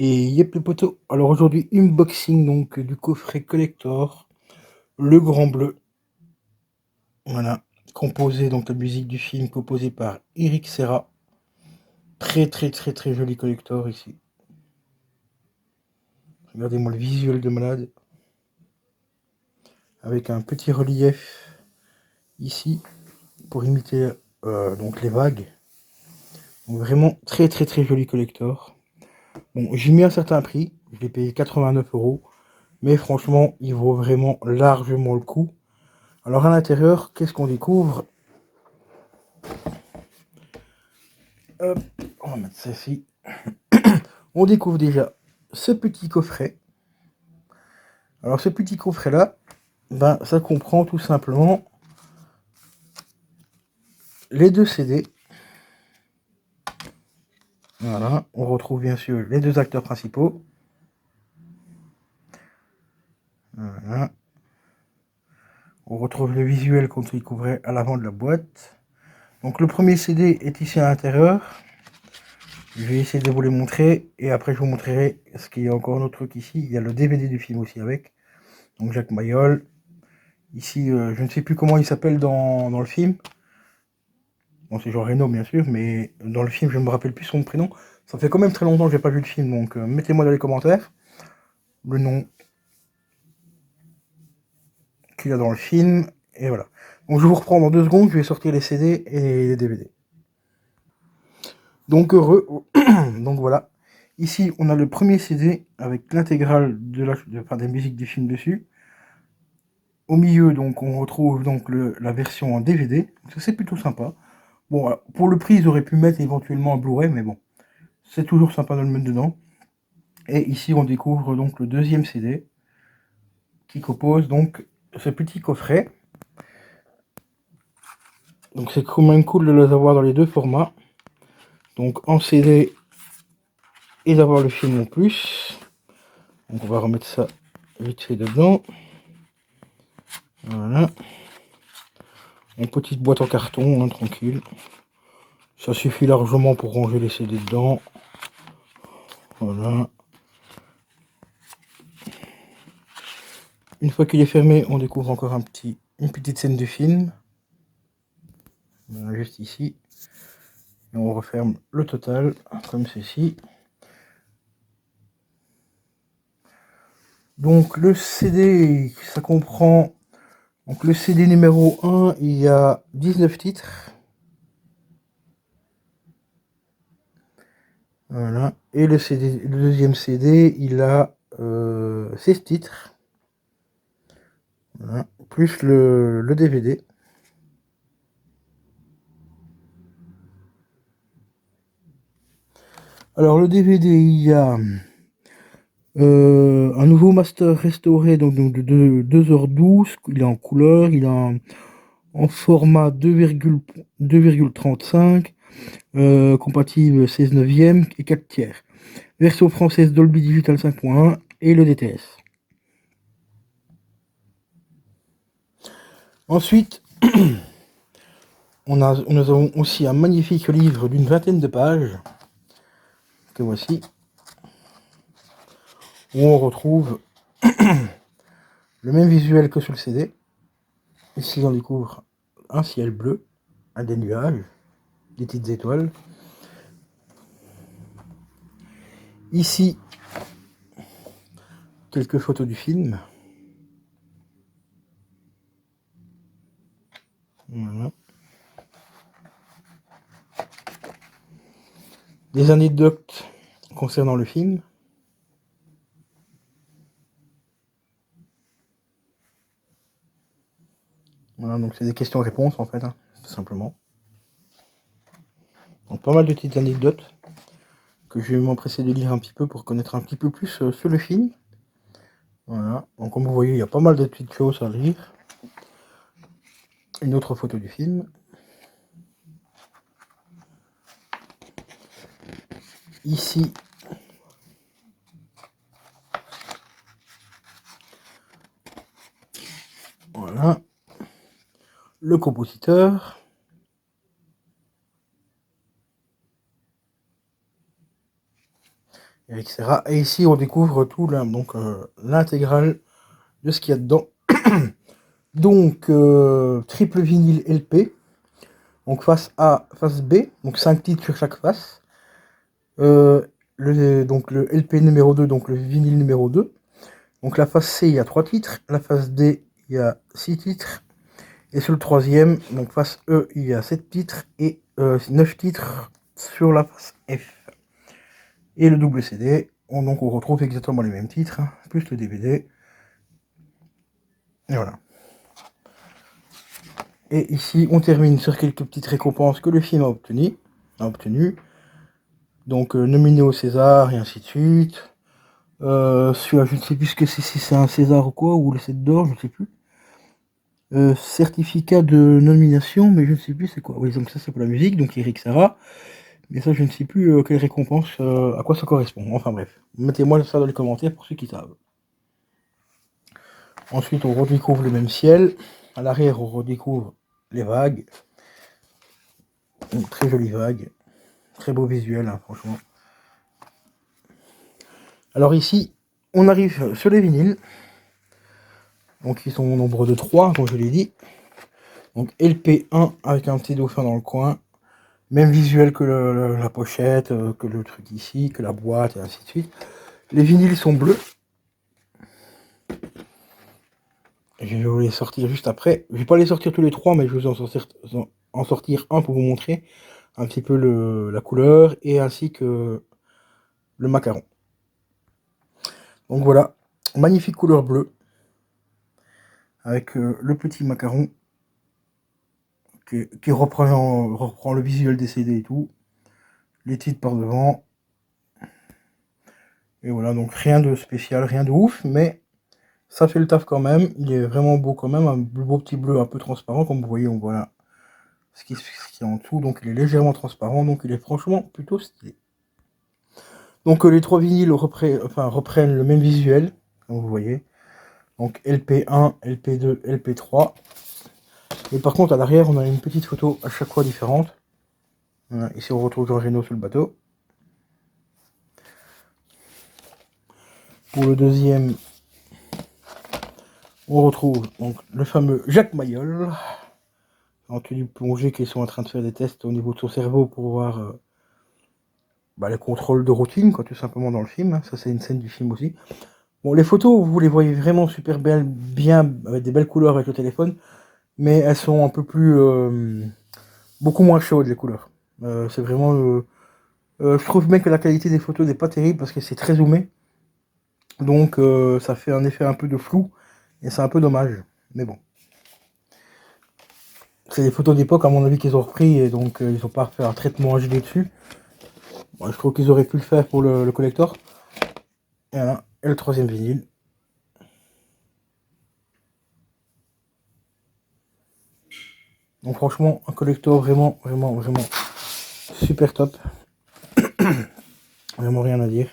Et yep les potos, alors aujourd'hui unboxing donc du coffret collector, le Grand Bleu, voilà, composé donc la musique du film composée par Eric Serra, très joli collector ici, regardez-moi le visuel de malade, avec un petit relief ici pour imiter donc les vagues, donc vraiment très joli collector. Bon, j'ai mis un certain prix, je l'ai payé 89 €, mais franchement il vaut vraiment largement le coup. Alors à l'intérieur, qu'est-ce qu'on découvre? Hop, on va mettre ça ici. On découvre déjà ce petit coffret. Alors ce petit coffret là, ben ça comprend tout simplement les deux CD. Voilà, on retrouve bien sûr les deux acteurs principaux. Voilà. On retrouve le visuel qu'on découvrait à l'avant de la boîte. Donc le premier CD est ici à l'intérieur. Je vais essayer de vous les montrer et après je vous montrerai ce qu'il y a encore un autre truc ici. Il y a le DVD du film aussi avec. Donc Jacques Mayol. Ici, je ne sais plus comment il s'appelle dans le film. Bon, c'est Jean Reno, bien sûr, mais dans le film, je ne me rappelle plus son prénom. Ça fait quand même très longtemps que j'ai pas vu le film, donc mettez-moi dans les commentaires le nom qu'il a dans le film, et voilà. Donc je vous reprends dans 2 secondes, je vais sortir les CD et les DVD. Donc heureux, donc voilà. Ici, on a le premier CD avec l'intégrale des musiques du film dessus. Au milieu, donc, on retrouve donc la version en DVD. Ça, c'est plutôt sympa. Bon, pour le prix, ils auraient pu mettre éventuellement un Blu-ray, mais bon, c'est toujours sympa de le mettre dedans. Et ici, on découvre donc le deuxième CD qui compose donc ce petit coffret. Donc c'est quand même cool de les avoir dans les deux formats. Donc en CD et d'avoir le film en plus. Donc on va remettre ça vite fait dedans. Voilà. Une petite boîte en carton, hein, tranquille. Ça suffit largement pour ranger les CD dedans. Voilà. Une fois qu'il est fermé, on découvre encore une petite scène du film. Voilà, juste ici. Et on referme le total, comme ceci. Donc le CD, ça comprend... Donc le CD numéro 1, il y a 19 titres. Voilà. Et le deuxième CD, il a 16 titres. Voilà. Plus le DVD. Alors le DVD, il y a un nouveau master restauré donc de 2h12. Il est en couleur, il est en format 2,35, compatible 16 neuvième et 4 tiers. Version française Dolby Digital 5.1 et le DTS. Ensuite, nous avons aussi un magnifique livre d'une vingtaine de pages, que voici, où on retrouve le même visuel que sur le CD. Ici, on découvre un ciel bleu, des nuages, des petites étoiles. Ici, quelques photos du film. Voilà. Des anecdotes concernant le film. Voilà, donc c'est des questions-réponses en fait, hein, tout simplement. Donc pas mal de petites anecdotes que je vais m'empresser de lire un petit peu pour connaître un petit peu plus sur le film. Voilà, donc comme vous voyez, il y a pas mal de petites choses à lire. Une autre photo du film. Ici, voilà, le compositeur. etc. Et ici, on découvre tout l'intégrale de ce qu'il y a dedans. Donc, triple vinyle LP. Donc, face A, face B. Donc, 5 titres sur chaque face. Donc, le LP numéro 2, donc le vinyle numéro 2. Donc, la face C, il y a 3 titres. La face D, il y a 6 titres. Et sur le troisième, donc face E, il y a 7 titres et 9 titres sur la face F. Et le double CD, donc on retrouve exactement les mêmes titres, hein, plus le DVD. Et voilà. Et ici, on termine sur quelques petites récompenses que le film a obtenu. Donc, nominé au César, et ainsi de suite. Celui-là, je ne sais plus ce que c'est, si c'est un César ou quoi, ou le 7 d'or, je ne sais plus. Certificat de nomination, mais je ne sais plus c'est quoi. Oui, donc ça c'est pour la musique, donc Eric Serra. Mais ça, je ne sais plus quelle récompense, à quoi ça correspond. Enfin bref, mettez-moi ça dans les commentaires pour ceux qui savent. Ensuite, on redécouvre le même ciel. À l'arrière, on redécouvre les vagues. Une très jolie vague. Très beau visuel, hein, franchement. Alors ici, on arrive sur les vinyles. Donc ils sont au nombre de 3, comme je l'ai dit. Donc LP1 avec un petit dauphin dans le coin. Même visuel que la pochette, que le truc ici, que la boîte, et ainsi de suite. Les vinyles sont bleus. Je vais vous les sortir juste après. Je vais pas les sortir tous les 3, mais je vais vous en sortir un pour vous montrer un petit peu la couleur et ainsi que le macaron. Donc voilà, magnifique couleur bleue avec le petit macaron qui reprend le visuel des CD et tout. Les titres par devant. Et voilà, donc rien de spécial, rien de ouf, mais ça fait le taf quand même. Il est vraiment beau quand même, un beau petit bleu un peu transparent, comme vous voyez, on voit là ce qui est en dessous, donc il est légèrement transparent, donc il est franchement plutôt stylé. Donc les 3 vinyles reprennent le même visuel, comme vous voyez. Donc LP1, LP2, LP3. Et par contre à l'arrière on a une petite photo à chaque fois différente. Voilà, ici on retrouve Jean Reno sur le bateau. Pour le deuxième, on retrouve donc le fameux Jacques Mayol en tenue plongée qui sont en train de faire des tests au niveau de son cerveau pour voir les contrôles de routine, quoi, tout simplement dans le film. Ça c'est une scène du film aussi. Bon, les photos, vous les voyez vraiment super belles, bien, avec des belles couleurs avec le téléphone, mais elles sont un peu plus, beaucoup moins chaudes les couleurs. C'est vraiment, je trouve même que la qualité des photos n'est pas terrible parce que c'est très zoomé, donc ça fait un effet un peu de flou et c'est un peu dommage. Mais bon, c'est des photos d'époque à mon avis qu'ils ont repris et donc ils n'ont pas fait un traitement HD dessus. Bon, je trouve qu'ils auraient pu le faire pour le collector. Et voilà, et le troisième vinyle. Donc franchement, un collector vraiment super top. Vraiment rien à dire.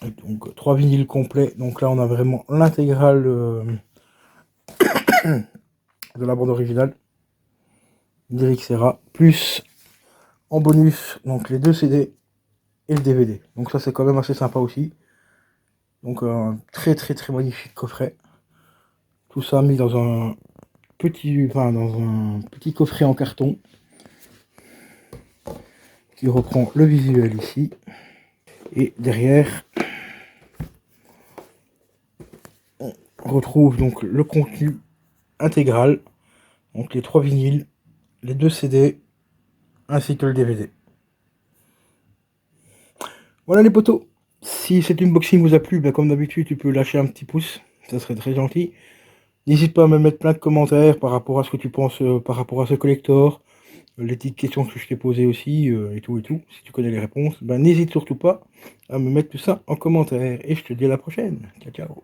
Et donc 3 vinyles complets. Donc là on a vraiment l'intégrale de la bande originale d'Eric Serra. Plus en bonus donc les 2 CD et le DVD. Donc ça c'est quand même assez sympa aussi. Donc un très magnifique coffret. Tout ça mis dans un petit coffret en carton qui reprend le visuel ici. Et derrière, on retrouve donc le contenu intégral. Donc les 3 vinyles, les 2 CD, ainsi que le DVD. Voilà les potos. Si cet unboxing vous a plu, comme d'habitude, tu peux lâcher un petit pouce. Ça serait très gentil. N'hésite pas à me mettre plein de commentaires par rapport à ce que tu penses par rapport à ce collector. Les petites questions que je t'ai posées aussi, et tout. Si tu connais les réponses, n'hésite surtout pas à me mettre tout ça en commentaire. Et je te dis à la prochaine. Ciao, ciao.